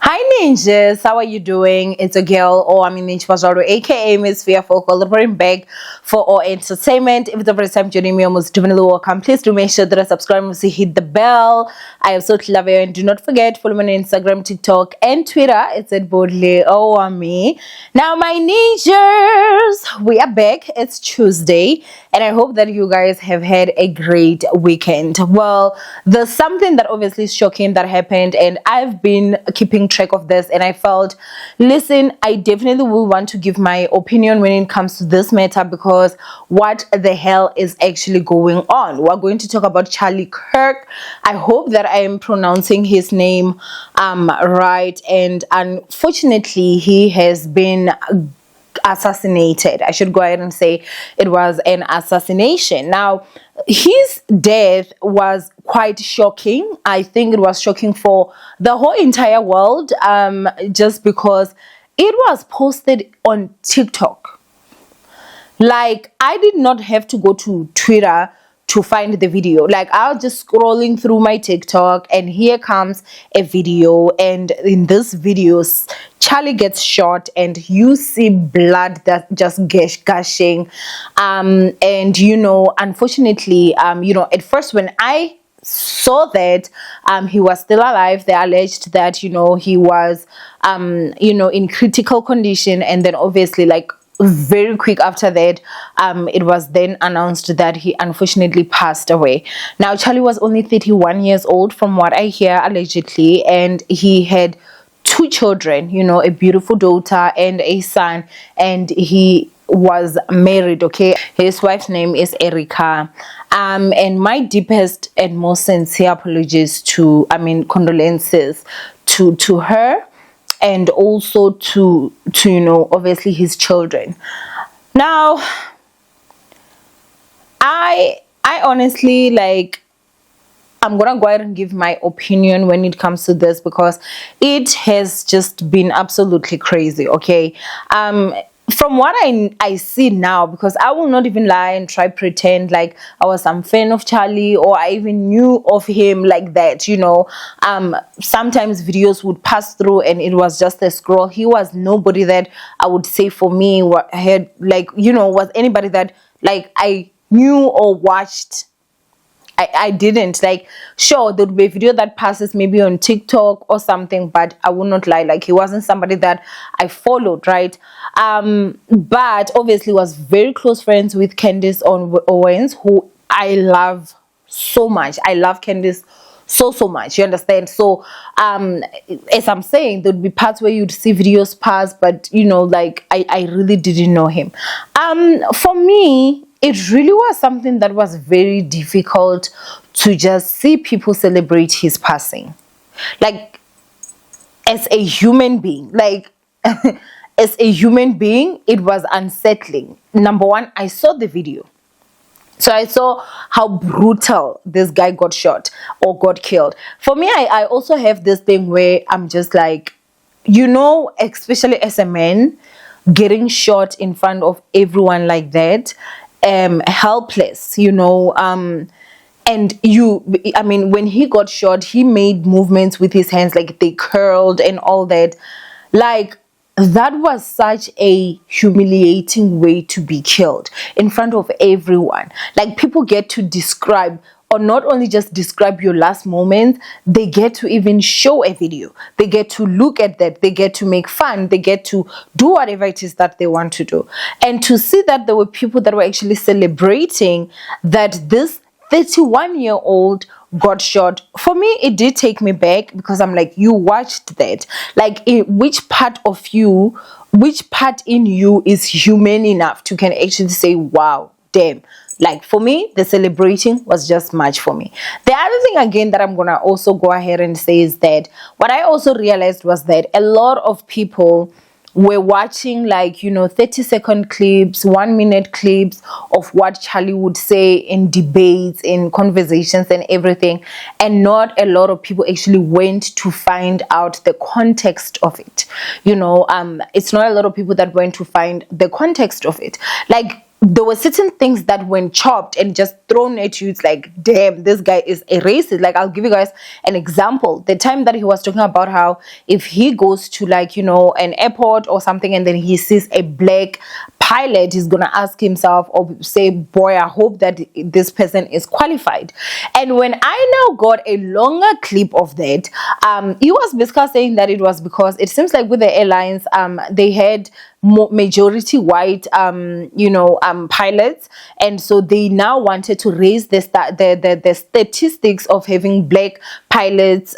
Hi ninjas, how are you doing? It's a girl, Owamie Ninja aka Miss Fearful, celebrating back for our entertainment. If it's the first time joining me, almost definitely welcome. Please do make sure that I subscribe and hit the bell. I absolutely love you, and do not forget follow me on Instagram, TikTok, and Twitter. It's at boldly Owamie. Now, my ninjas, we are back. It's Tuesday, and I hope that you guys have had a great weekend. Well, there's something that obviously is shocking that happened, and I've been keeping track of this, and I felt, listen, I definitely will want to give my opinion when it comes to this matter, because what the hell is actually going on? We're going to talk about Charlie Kirk. I hope that I am pronouncing his name right, and unfortunately he has been assassinated. I should go ahead and say it was an assassination. Now, his death was quite shocking. I think it was shocking for the whole entire world, just because it was posted on TikTok. Like, I did not have to go to Twitter to find the video. Like, I was just scrolling through my TikTok, and here comes a video, and in this video Charlie gets shot, and you see blood that just gushing, and unfortunately, at first when I saw that he was still alive, they alleged that he was in critical condition, and then obviously, like, very quick after that, it was then announced that he unfortunately passed away. Now, Charlie was only 31 years old from what I hear, allegedly, and he had two children, a beautiful daughter and a son, and he was married. Okay, his wife's name is Erica. And my deepest and most sincere apologies condolences to her, and also to obviously his children. Now, I honestly, like, I'm gonna go ahead and give my opinion when it comes to this, because it has just been absolutely crazy. Okay, from what I see now, because I will not even lie and try pretend like I was some fan of Charlie, or I even knew of him like that. Sometimes videos would pass through and it was just a scroll. He was nobody that I would say for me had, like, was anybody that, like, I knew or watched. I didn't. Like, sure, there would be a video that passes maybe on TikTok or something, but I will not lie, like, he wasn't somebody that I followed, right? But obviously was very close friends with Candace Owens, who I love so much. I love Candace so much, you understand? So as I'm saying, there would be parts where you'd see videos pass, but like, I really didn't know him. For me, it really was something that was very difficult to just see people celebrate his passing. Like, as a human being, like, as a human being, it was unsettling. Number one, I saw the video. So I saw how brutal this guy got shot or got killed. For me, I also have this thing where I'm just like, especially as a man, getting shot in front of everyone like that, helpless, and when he got shot, he made movements with his hands, like they curled and all that. Like, that was such a humiliating way to be killed in front of everyone. Like, people get to describe, or not only just describe your last moments, they get to even show a video. They get to look at that. They get to make fun. They get to do whatever it is that they want to do. And to see that there were people that were actually celebrating that this 31-year-old got shot, for me, it did take me back, because I'm like, you watched that. Like, which part in you is human enough to can actually say, wow, damn. Like, for me, the celebrating was just much for me. The other thing, again, that I'm gonna also go ahead and say is that what I also realized was that a lot of people were watching, like, 30-second clips, 1-minute clips of what Charlie would say in debates, in conversations and everything, and not a lot of people actually went to find out the context of it. It's not a lot of people that went to find the context of it. Like, there were certain things that when chopped and just thrown at you, it's like, damn, this guy is a racist. Like, I'll give you guys an example. The time that he was talking about how if he goes to, like, you know, an airport or something, and then he sees a black pilot, he's gonna ask himself or say, boy, I hope that this person is qualified. And when I now got a longer clip of that, he was basically saying that it was because it seems like with the airlines, they had majority white pilots, and so they now wanted to raise the statistics of having black pilots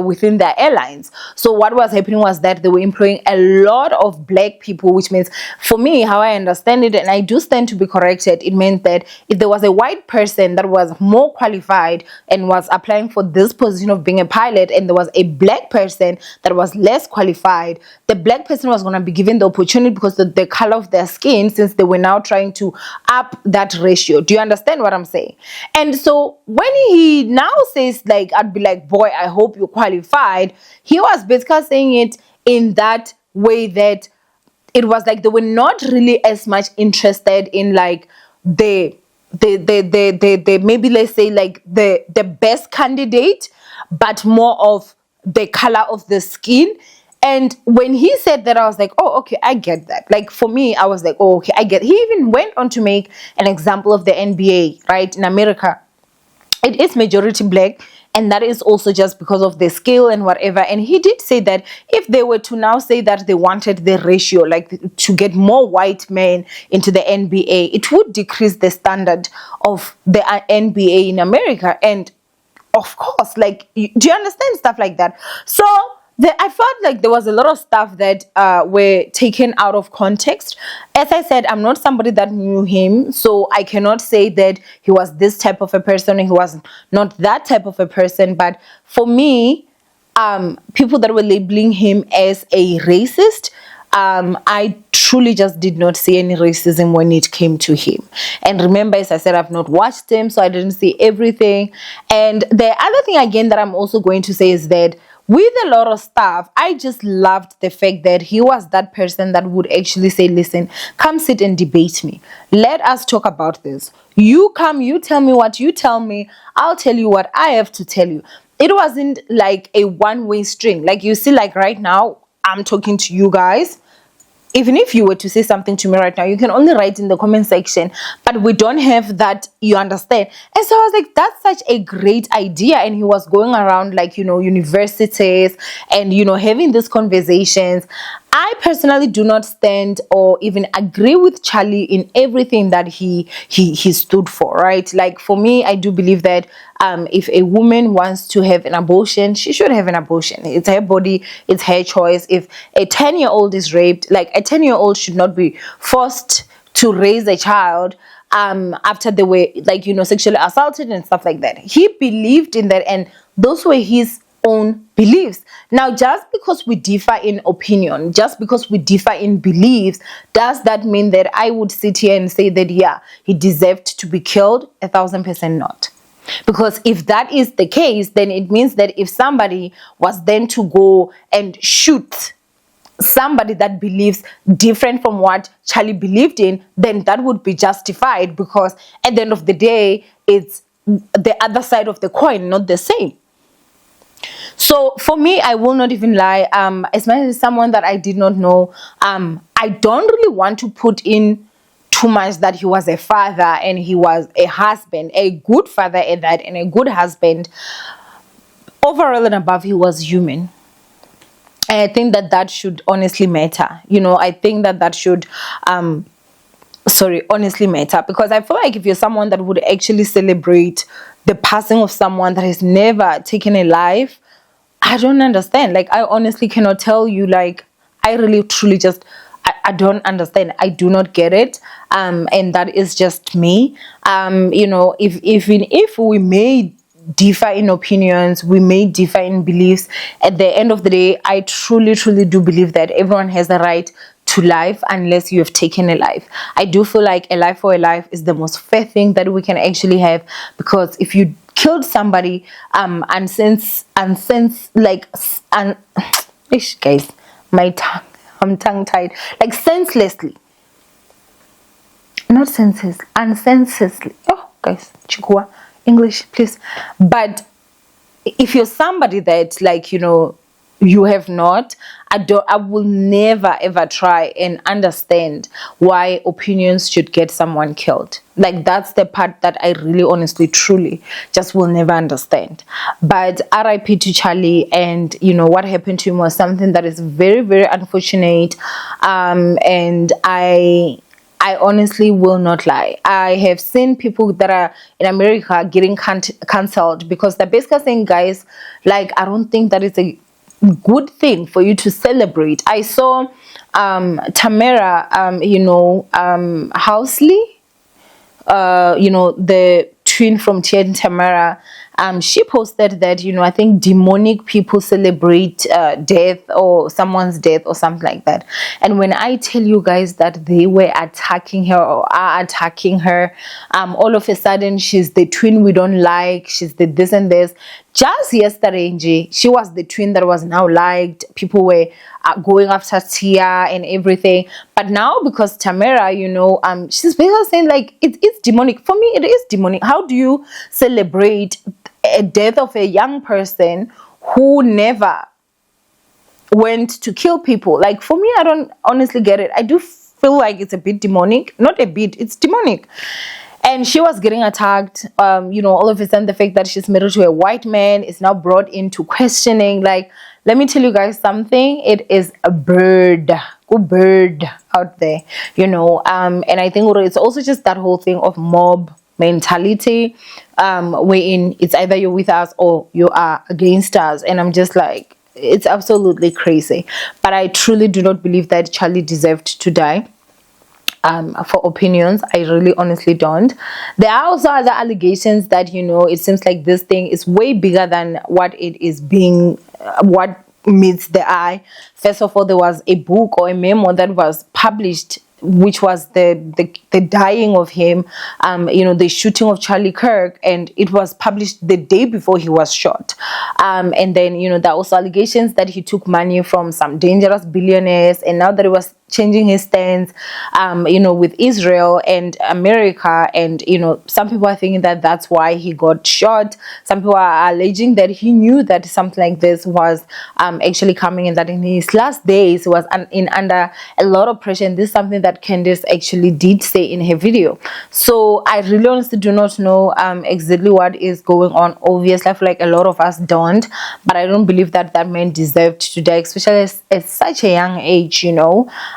within their airlines. So what was happening was that they were employing a lot of black people, which means, for me, how I understand it, and I do stand to be corrected, it meant that if there was a white person that was more qualified and was applying for this position of being a pilot, and there was a black person that was less qualified, the black person was going to be given the opportunity because of the color of their skin, since they were now trying to up that ratio. Do you understand what I'm saying? And so when he now says, like, I'd be like, boy, I hope you're qualified, he was basically saying it in that way that it was like they were not really as much interested in, like, the maybe, let's say, like, the best candidate, but more of the color of the skin. And when he said that, I was like, oh, okay, I get that. Like, for me, I was like, oh, okay, I get it. He even went on to make an example of the NBA, right? In America, it is majority black, and that is also just because of the skill and whatever. And he did say that if they were to now say that they wanted the ratio, like, to get more white men into the NBA, it would decrease the standard of the NBA in America. And of course, like, do you understand stuff like that? So I felt like there was a lot of stuff that were taken out of context. As I said, I'm not somebody that knew him, so I cannot say that he was this type of a person and he was not that type of a person. But for me, people that were labeling him as a racist, I truly just did not see any racism when it came to him. And remember, as I said, I've not watched him, so I didn't see everything. And the other thing, again, that I'm also going to say is that with a lot of stuff, I just loved the fact that he was that person that would actually say, listen, come sit and debate me. Let us talk about this. You come, you tell me what you tell me. I'll tell you what I have to tell you. It wasn't like a one-way string. Like, you see, like, right now, I'm talking to you guys. Even if you were to say something to me right now, you can only write in the comment section, but we don't have that, you understand? And so I was like, that's such a great idea. And he was going around, like, universities and, having these conversations. I personally do not stand or even agree with Charlie in everything that he stood for, right? Like, for me, I do believe that if a woman wants to have an abortion, she should have an abortion. It's her body, it's her choice. If a 10-year-old is raped, like, a 10-year-old should not be forced to raise a child after they were, like, sexually assaulted and stuff like that. He believed in that, and those were his own beliefs. Now, just because we differ in opinion, just because we differ in beliefs, does that mean that I would sit here and say that, yeah, he deserved to be killed? 1,000% not. Because if that is the case, then it means that if somebody was then to go and shoot somebody that believes different from what Charlie believed in, then that would be justified, because at the end of the day, it's the other side of the coin, not the same. So for me, I will not even lie, as much as someone that I did not know, I don't really want to put in too much that he was a father and he was a husband, a good father at that, and a good husband. Overall and above, he was human. And I think that that should honestly matter. I think that that should honestly matter, because I feel like if you're someone that would actually celebrate the passing of someone that has never taken a life, I don't understand. Like, I honestly cannot tell you, like, I really truly just I don't understand. I do not get it. And that is just me. If we may differ in opinions, we may differ in beliefs, at the end of the day, I truly do believe that everyone has the right to life unless you have taken a life. I do feel like a life for a life is the most fair thing that we can actually have, because if you killed somebody guys, I'm tongue tied, like, senselessly, not senseless, unsenselessly. Oh, guys, Chikua, English, please. But if you're somebody that, like, you have not, I will never ever try and understand why opinions should get someone killed. Like, that's the part that I really honestly truly just will never understand. But RIP to Charlie, and what happened to him was something that is very, very unfortunate. And I honestly will not lie. I have seen people that are in America getting cancelled because they're basically saying, guys, like, I don't think that is a good thing for you to celebrate. I saw Tamara, Housley, the twin from Tia and Tamara. She posted that, I think demonic people celebrate death or someone's death or something like that. And when I tell you guys that they were attacking her or are attacking her, all of a sudden she's the twin we don't like, she's the this and this. Just yesterday, Angie, she was the twin that was now liked. People were going after Tia and everything. But now, because Tamara, she's basically saying, like, it's demonic. For me, it is demonic. How do you celebrate a death of a young person who never went to kill people? Like, for me, I don't honestly get it. I do feel like it's a bit demonic. Not a bit, it's demonic. And she was getting attacked. All of a sudden, the fact that she's married to a white man is now brought into questioning. Like, let me tell you guys something. It is a bird out there, and I think it's also just that whole thing of mob mentality, wherein it's either you're with us or you are against us. And I'm just like, it's absolutely crazy. But I truly do not believe that Charlie deserved to die. For opinions, I really honestly don't. There are also other allegations that it seems like this thing is way bigger than what it is being, what meets the eye. First of all, there was a book or a memo that was published, which was the dying of him, the shooting of Charlie Kirk, and it was published the day before he was shot. And then there are also allegations that he took money from some dangerous billionaires, and now that he was changing his stance, with Israel and America, and some people are thinking that that's why he got shot. Some people are alleging that he knew that something like this was actually coming, and that in his last days he was under a lot of pressure. And this is something that Candace actually did say in her video. So I really honestly do not know exactly what is going on. Obviously, I feel like a lot of us don't, but I don't believe that that man deserved to die, especially at such a young age,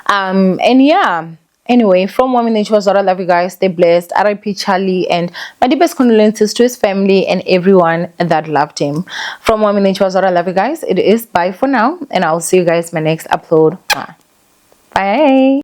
and yeah. Anyway, from Owamie, it was all. I love you guys. Stay blessed. RIP Charlie, and my deepest condolences to his family and everyone that loved him. From Owamie, it was all. I love you guys. It is bye for now, and I'll see you guys in my next upload. Bye.